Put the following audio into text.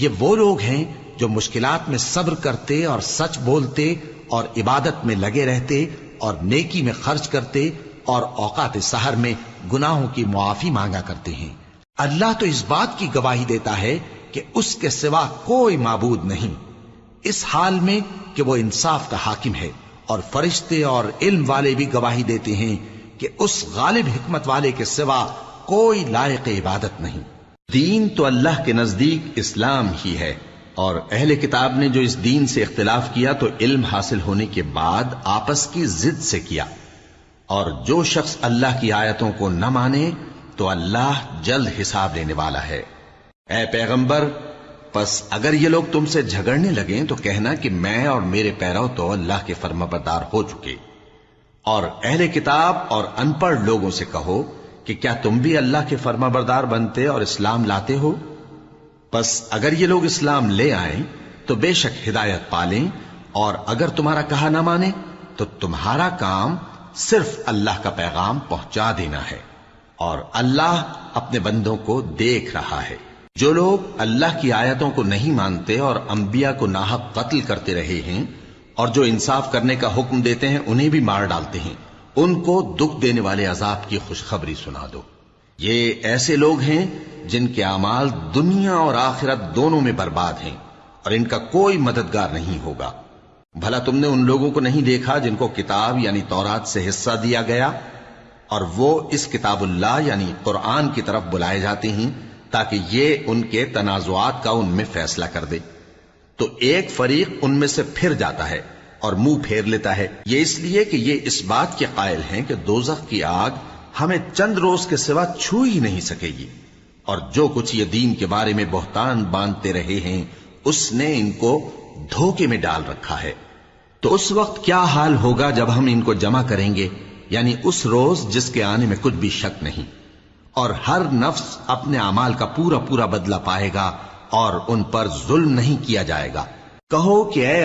یہ وہ لوگ ہیں جو مشکلات میں صبر کرتے اور سچ بولتے اور عبادت میں لگے رہتے اور نیکی میں خرچ کرتے اور اوقات سحر میں گناہوں کی معافی مانگا کرتے ہیں۔ اللہ تو اس بات کی گواہی دیتا ہے کہ اس کے سوا کوئی معبود نہیں، اس حال میں کہ وہ انصاف کا حاکم ہے، اور فرشتے اور علم والے بھی گواہی دیتے ہیں کہ اس غالب حکمت والے کے سوا کوئی لائق عبادت نہیں۔ دین تو اللہ کے نزدیک اسلام ہی ہے، اور اہل کتاب نے جو اس دین سے اختلاف کیا تو علم حاصل ہونے کے بعد آپس کی ضد سے کیا، اور جو شخص اللہ کی آیتوں کو نہ مانے تو اللہ جلد حساب لینے والا ہے۔ اے پیغمبر، پس اگر یہ لوگ تم سے جھگڑنے لگیں تو کہنا کہ میں اور میرے پیرو تو اللہ کے فرمانبردار ہو چکے، اور اہل کتاب اور ان پڑھ لوگوں سے کہو کہ کیا تم بھی اللہ کے فرمانبردار بنتے اور اسلام لاتے ہو؟ پس اگر یہ لوگ اسلام لے آئیں تو بے شک ہدایت پالیں، اور اگر تمہارا کہا نہ مانے تو تمہارا کام صرف اللہ کا پیغام پہنچا دینا ہے، اور اللہ اپنے بندوں کو دیکھ رہا ہے۔ جو لوگ اللہ کی آیتوں کو نہیں مانتے اور انبیاء کو ناحق قتل کرتے رہے ہیں، اور جو انصاف کرنے کا حکم دیتے ہیں انہیں بھی مار ڈالتے ہیں، ان کو دکھ دینے والے عذاب کی خوشخبری سنا دو۔ یہ ایسے لوگ ہیں جن کے اعمال دنیا اور آخرت دونوں میں برباد ہیں، اور ان کا کوئی مددگار نہیں ہوگا۔ بھلا تم نے ان لوگوں کو نہیں دیکھا جن کو کتاب یعنی تورات سے حصہ دیا گیا، اور وہ اس کتاب اللہ یعنی قرآن کی طرف بلائے جاتے ہیں تاکہ یہ ان کے تنازعات کا ان میں فیصلہ کر دے، تو ایک فریق ان میں سے پھر جاتا ہے اور منہ پھیر لیتا ہے، یہ اس لیے کہ یہ اس بات کے قائل ہیں کہ دوزخ کی آگ ہمیں چند روز کے سوا چھو ہی نہیں سکے گی، اور جو کچھ یہ دین کے بارے میں بہتان باندھتے رہے ہیں اس نے ان کو دھوکے میں ڈال رکھا ہے۔ تو اس وقت کیا حال ہوگا جب ہم ان کو جمع کریں گے، یعنی اس روز جس کے آنے میں کچھ بھی شک نہیں، اور ہر نفس اپنے اعمال کا پورا پورا بدلہ پائے گا، اور ان پر ظلم نہیں کیا جائے گا۔ کہو کہ اے